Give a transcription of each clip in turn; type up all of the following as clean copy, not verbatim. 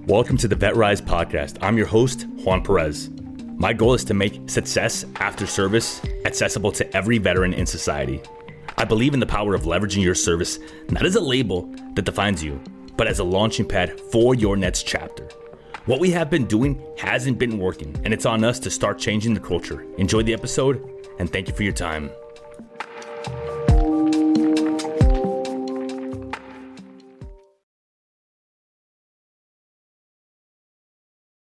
Welcome to the VetRise Podcast. I'm your host, Juan Perez. My goal is to make success after service accessible to every veteran in society. I believe in the power of leveraging your service, not as a label that defines you, but as a launching pad for your next chapter. What we have been doing hasn't been working, and it's on us to start changing the culture. Enjoy the episode, and thank you for your time.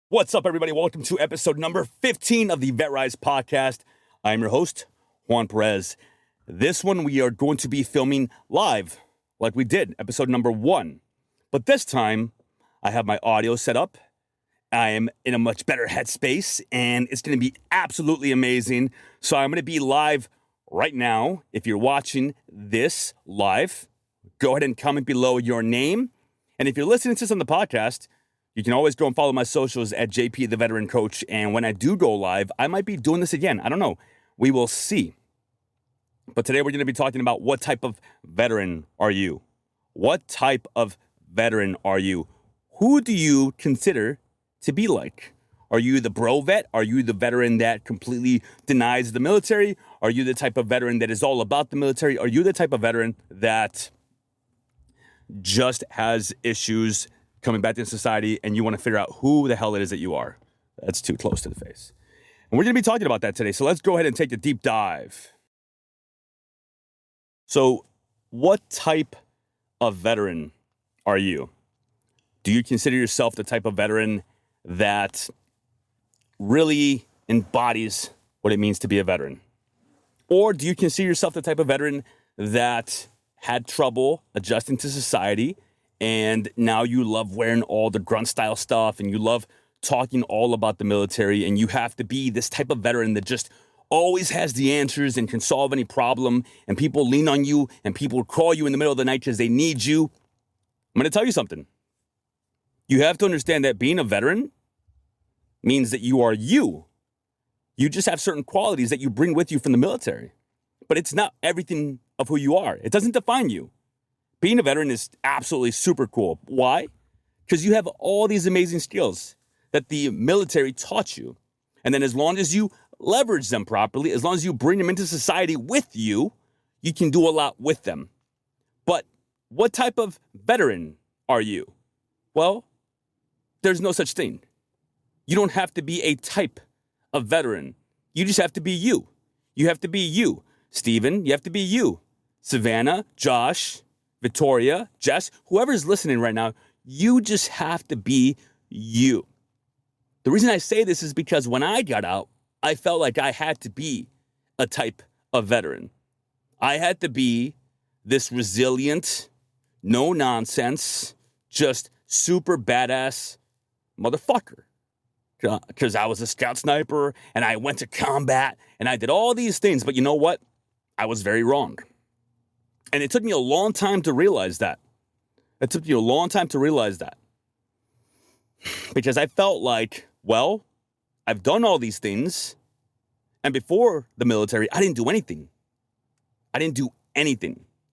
What's up, everybody? Welcome to episode number 15 of the VetRise Podcast. I'm your host, Juan Perez. This one we are going to be filming live, like we did, episode number 1. But this time, I have my audio set up. I am in a much better headspace, and it's going to be absolutely amazing. So I'm going to be live right now. If you're watching this live, go ahead and comment below your name. And if you're listening to this on the podcast, you can always go and follow my socials at JP the Veteran Coach. And when I do go live, I might be doing this again. I don't know. We will see. But today we're going to be talking about what type of veteran are you? What type of veteran are you? Who do you consider to be like? Are you the bro vet? Are you the veteran that completely denies the military? Are you the type of veteran that is all about the military? Are you the type of veteran that just has issues coming back to society and you want to figure out who the hell it is that you are? That's too close to the face. And we're going to be talking about that today. So let's go ahead and take a deep dive. So what type of veteran are you? Do you consider yourself the type of veteran that really embodies what it means to be a veteran? Or do you consider yourself the type of veteran that had trouble adjusting to society, and now you love wearing all the grunt style stuff and you love talking all about the military, and you have to be this type of veteran that just always has the answers and can solve any problem, and people lean on you and people call you in the middle of the night because they need you? I'm going to tell you something. You have to understand that being a veteran means that you are you. You just have certain qualities that you bring with you from the military, but it's not everything of who you are. It doesn't define you. Being a veteran is absolutely super cool. Why? Because you have all these amazing skills that the military taught you. And then as long as you leverage them properly, as long as you bring them into society with you, you can do a lot with them. But what type of veteran are you? Well, there's no such thing. You don't have to be a type of veteran. You just have to be you. You have to be you. Steven, you have to be you. Savannah, Josh, Victoria, Jess, whoever's listening right now, you just have to be you. The reason I say this is because when I got out, I felt like I had to be a type of veteran. I had to be this resilient, no nonsense, just super badass motherfucker. Because I was a scout sniper and I went to combat and I did all these things. But you know what? I was very wrong. And it took me a long time to realize that. Because I felt like, well, I've done all these things. And before the military, I didn't do anything.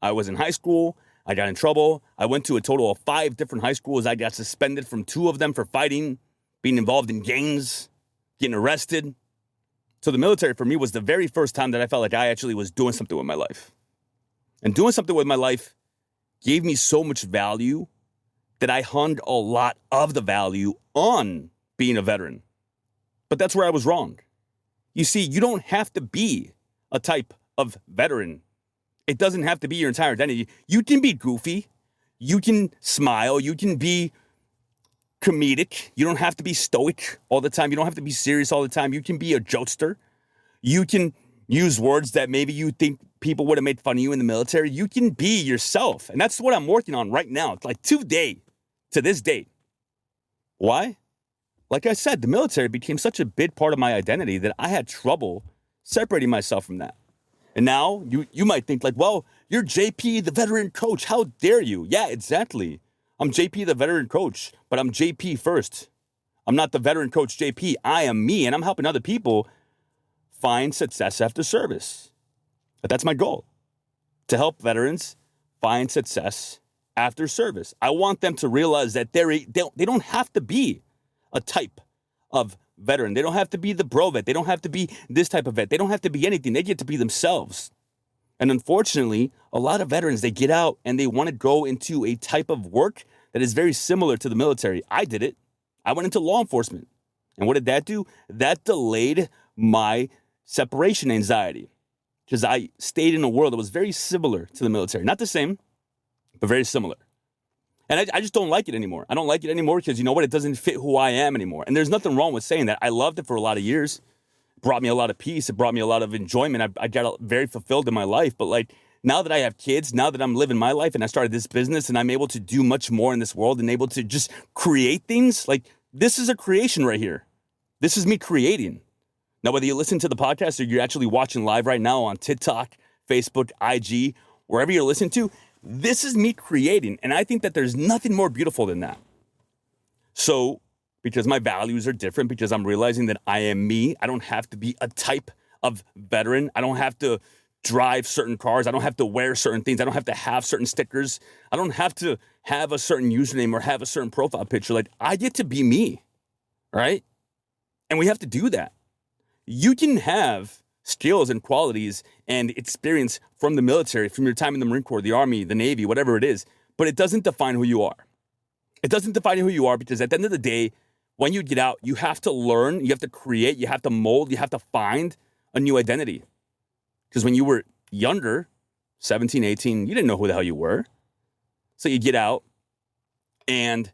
I was in high school. I got in trouble. I went to a total of 5 different high schools. I got suspended from 2 of them for fighting, being involved in gangs, getting arrested. So the military for me was the very first time that I felt like I actually was doing something with my life. And doing something with my life gave me so much value that I hung a lot of the value on being a veteran. But that's where I was wrong. You see, you don't have to be a type of veteran. It doesn't have to be your entire identity. You can be goofy. You can smile. You can be comedic. You don't have to be stoic all the time. You don't have to be serious all the time. You can be a jokester. You can use words that maybe you think people would have made fun of you in the military. You can be yourself. And that's what I'm working on right now. It's like to this date. Why? Like I said, the military became such a big part of my identity that I had trouble separating myself from that. And now you might think like, well, you're JP, the veteran coach. How dare you? Yeah, exactly. I'm JP, the veteran coach, but I'm JP first. I'm not the veteran coach JP. I am me, and I'm helping other people find success after service. But that's my goal, to help veterans find success after service. I want them to realize that they don't have to be a type of veteran. They don't have to be the bro vet. They don't have to be this type of vet. They don't have to be anything. They get to be themselves. And unfortunately, a lot of veterans, they get out and they want to go into a type of work that is very similar to the military. I did it. I went into law enforcement. And what did that do? That delayed my separation anxiety because I stayed in a world that was very similar to the military. Not the same, but very similar. And I just don't like it anymore. I don't like it anymore because, you know what? It doesn't fit who I am anymore. And there's nothing wrong with saying that. I loved it for a lot of years. It brought me a lot of peace. It brought me a lot of enjoyment. I got very fulfilled in my life. But like now that I have kids, now that I'm living my life and I started this business and I'm able to do much more in this world and able to just create things, like this is a creation right here. This is me creating. Now, whether you listen to the podcast or you're actually watching live right now on TikTok, Facebook, IG, wherever you're listening to, this is me creating. And I think that there's nothing more beautiful than that. So, because my values are different, because I'm realizing that I am me, I don't have to be a type of veteran. I don't have to drive certain cars. I don't have to wear certain things. I don't have to have certain stickers. I don't have to have a certain username or have a certain profile picture. Like, I get to be me, right? And we have to do that. You can have skills and qualities and experience from the military, from your time in the Marine Corps, the Army, the Navy, whatever it is, but it doesn't define who you are. It doesn't define who you are because at the end of the day, when you get out, you have to learn, you have to create, you have to mold, you have to find a new identity. Because when you were younger, 17, 18, you didn't know who the hell you were. So you get out and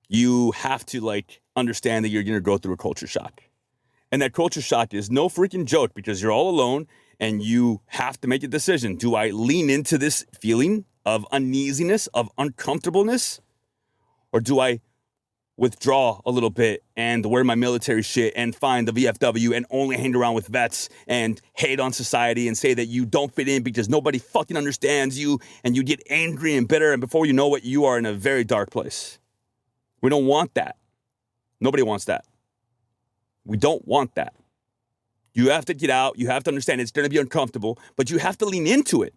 you have to like understand that you're going to go through a culture shock. And that culture shock is no freaking joke because you're all alone and you have to make a decision. Do I lean into this feeling of uneasiness, of uncomfortableness? Or do I withdraw a little bit and wear my military shit and find the VFW and only hang around with vets and hate on society and say that you don't fit in because nobody fucking understands you and you get angry and bitter and before you know it, you are in a very dark place. We don't want that. Nobody wants that. We don't want that. You have to get out. You have to understand it's going to be uncomfortable, but you have to lean into it.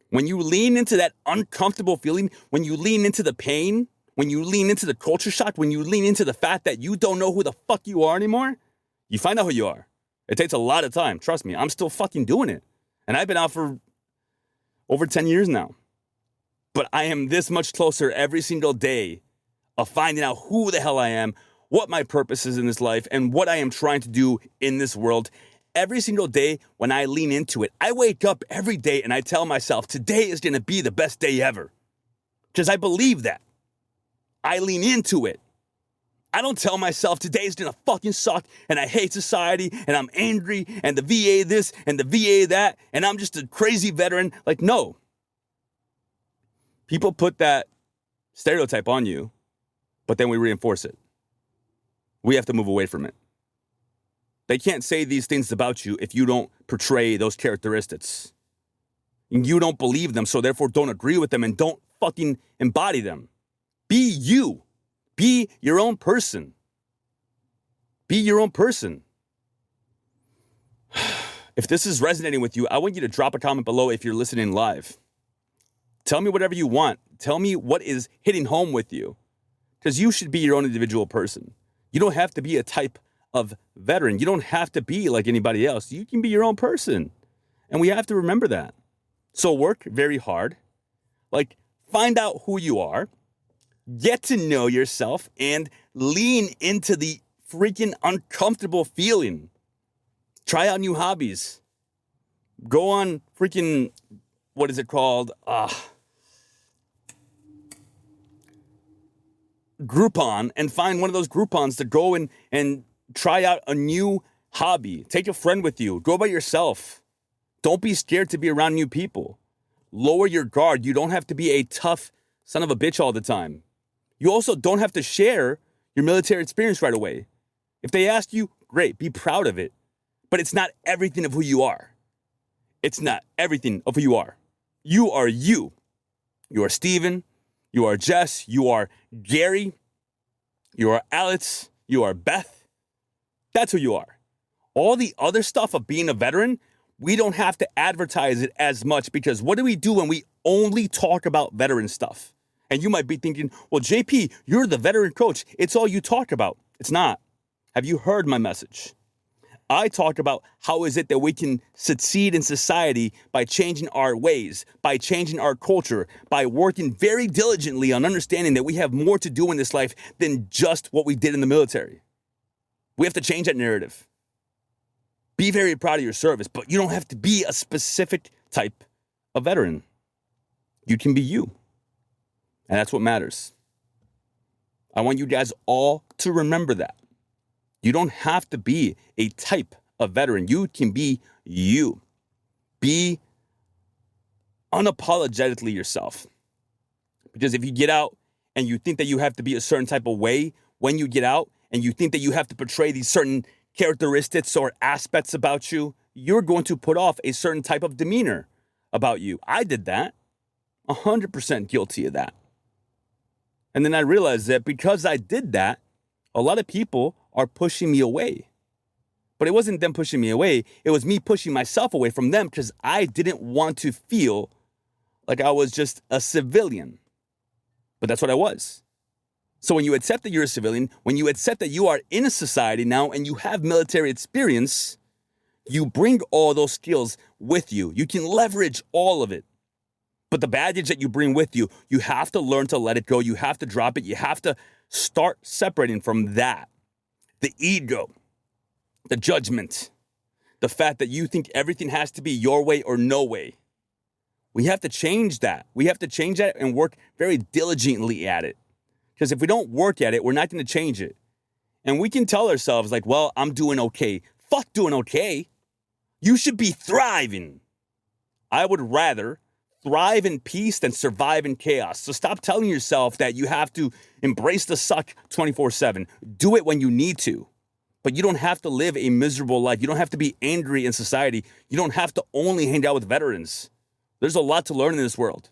When you lean into that uncomfortable feeling, when you lean into the pain, when you lean into the culture shock, when you lean into the fact that you don't know who the fuck you are anymore, you find out who you are. It takes a lot of time. Trust me, I'm still fucking doing it. And I've been out for over 10 years now. But I am this much closer every single day of finding out who the hell I am, what my purpose is in this life, and what I am trying to do in this world. Every single day when I lean into it, I wake up every day and I tell myself, today is going to be the best day ever. Because I believe that. I lean into it. I don't tell myself today's going to fucking suck and I hate society and I'm angry and the VA this and the VA that and I'm just a crazy veteran. Like, no. People put that stereotype on you, but then we reinforce it. We have to move away from it. They can't say these things about you if you don't portray those characteristics. You don't believe them, so therefore don't agree with them and don't fucking embody them. Be you. Be your own person. Be your own person. If this is resonating with you, I want you to drop a comment below if you're listening live. Tell me whatever you want. Tell me what is hitting home with you. Because you should be your own individual person. You don't have to be a type of veteran. You don't have to be like anybody else. You can be your own person. And we have to remember that. So work very hard. Like, find out who you are. Get to know yourself and lean into the freaking uncomfortable feeling. Try out new hobbies. Go on freaking, what is it called? Groupon and find one of those Groupons to go and try out a new hobby. Take a friend with you. Go by yourself. Don't be scared to be around new people. Lower your guard. You don't have to be a tough son of a bitch all the time. You also don't have to share your military experience right away. If they ask you, great, be proud of it. But it's not everything of who you are. It's not everything of who you are. You are you. You are Steven. You are Jess. You are Gary. You are Alex. You are Beth. That's who you are. All the other stuff of being a veteran, We don't have to advertise it as much, because what do we do when we only talk about veteran stuff? And you might be thinking, well, JP, you're the veteran coach. It's all you talk about. It's not. Have you heard my message? I talk about how is it that we can succeed in society by changing our ways, by changing our culture, by working very diligently on understanding that we have more to do in this life than just what we did in the military. We have to change that narrative. Be very proud of your service, but you don't have to be a specific type of veteran. You can be you. And that's what matters. I want you guys all to remember that. You don't have to be a type of veteran. You can be you. Be unapologetically yourself. Because if you get out and you think that you have to be a certain type of way when you get out, and you think that you have to portray these certain characteristics or aspects about you, you're going to put off a certain type of demeanor about you. I did that. 100% guilty of that. And then I realized that because I did that, a lot of people are pushing me away. But it wasn't them pushing me away. It was me pushing myself away from them because I didn't want to feel like I was just a civilian. But that's what I was. So when you accept that you're a civilian, when you accept that you are in a society now and you have military experience, you bring all those skills with you. You can leverage all of it. But the baggage that you bring with you, you have to learn to let it go. You have to drop it. You have to start separating from that. The ego, the judgment, the fact that you think everything has to be your way or no way. We have to change that. We have to change that and work very diligently at it. Because if we don't work at it, we're not going to change it. And we can tell ourselves like, well, I'm doing okay. Fuck doing okay. You should be thriving. I would rather thrive in peace than survive in chaos. So stop telling yourself that you have to embrace the suck 24/7. Do it when you need to. But you don't have to live a miserable life. You don't have to be angry in society. You don't have to only hang out with veterans. There's a lot to learn in this world.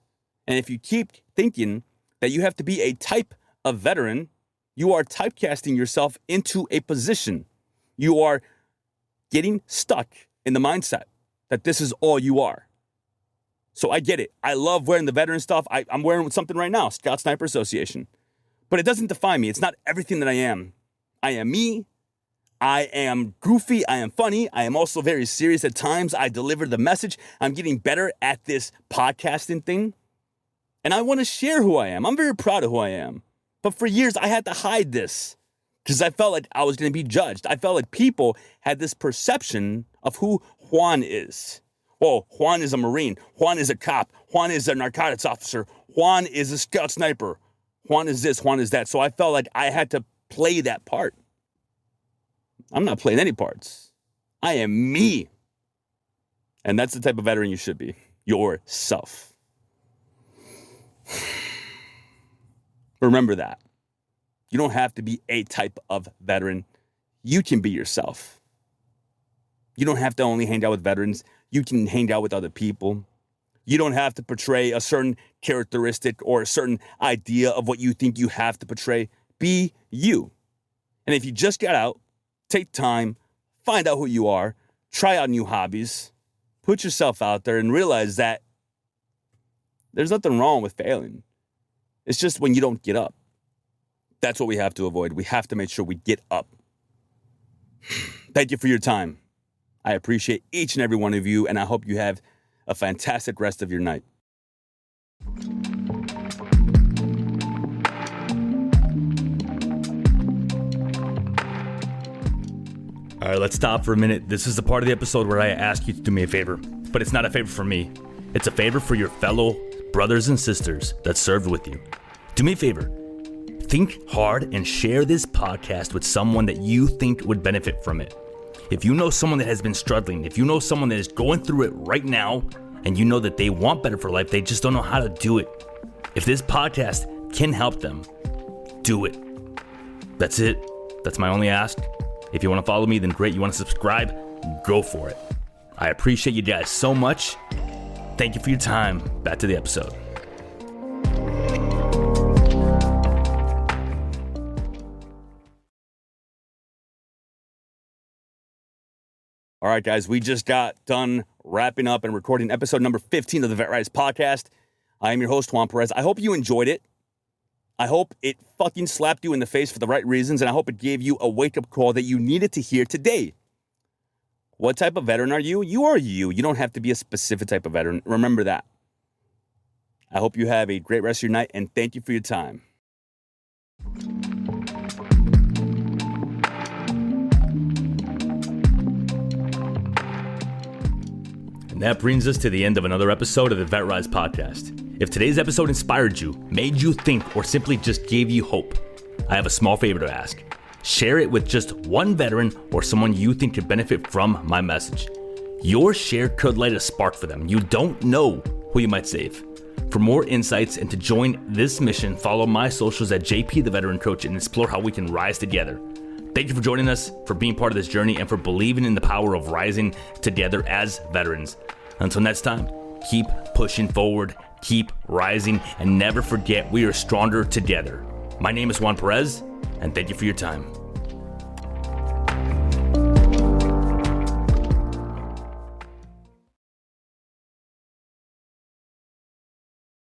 And if you keep thinking that you have to be a type of veteran, you are typecasting yourself into a position. You are getting stuck in the mindset that this is all you are. So I get it. I love wearing the veteran stuff. I'm wearing something right now, Scout Sniper Association. But it doesn't define me. It's not everything that I am. I am me. I am goofy. I am funny. I am also very serious at times. I deliver the message. I'm getting better at this podcasting thing. And I want to share who I am. I'm very proud of who I am. But for years, I had to hide this because I felt like I was going to be judged. I felt like people had this perception of who Juan is. Oh, Juan is a Marine. Juan is a cop. Juan is a narcotics officer. Juan is a scout sniper. Juan is this. Juan is that. So I felt like I had to play that part. I'm not playing any parts. I am me. And that's the type of veteran you should be. Yourself. Remember that. You don't have to be a type of veteran. You can be yourself. You don't have to only hang out with veterans. You can hang out with other people. You don't have to portray a certain characteristic or a certain idea of what you think you have to portray. Be you. And if you just got out, take time, find out who you are, try out new hobbies, put yourself out there and realize that there's nothing wrong with failing. It's just when you don't get up. That's what we have to avoid. We have to make sure we get up. Thank you for your time. I appreciate each and every one of you, and I hope you have a fantastic rest of your night. All right, let's stop for a minute. This is the part of the episode where I ask you to do me a favor, but it's not a favor for me. It's a favor for your fellow brothers and sisters that served with you. Do me a favor. Think hard and share this podcast with someone that you think would benefit from it. If you know someone that has been struggling, if you know someone that is going through it right now, and you know that they want better for life, they just don't know how to do it. If this podcast can help them, do it. That's it. That's my only ask. If you want to follow me, then great. You want to subscribe? Go for it. I appreciate you guys so much. Thank you for your time. Back to the episode. All right, guys, we just got done wrapping up and recording episode number 15 of the VetRise Podcast. I am your host, Juan Perez. I hope you enjoyed it. I hope it fucking slapped you in the face for the right reasons, and I hope it gave you a wake-up call that you needed to hear today. What type of veteran are you? You are you. You don't have to be a specific type of veteran. Remember that. I hope you have a great rest of your night, and thank you for your time. And that brings us to the end of another episode of the VetRise Podcast. If today's episode inspired you, made you think, or simply just gave you hope, I have a small favor to ask. Share it with just one veteran or someone you think could benefit from my message. Your share could light a spark for them. You don't know who you might save. For more insights and to join this mission, follow my socials at JP the Veteran Coach and explore how we can rise together. Thank you for joining us, for being part of this journey, and for believing in the power of rising together as veterans. Until next time, keep pushing forward, keep rising, and never forget we are stronger together. My name is Juan Perez, and thank you for your time.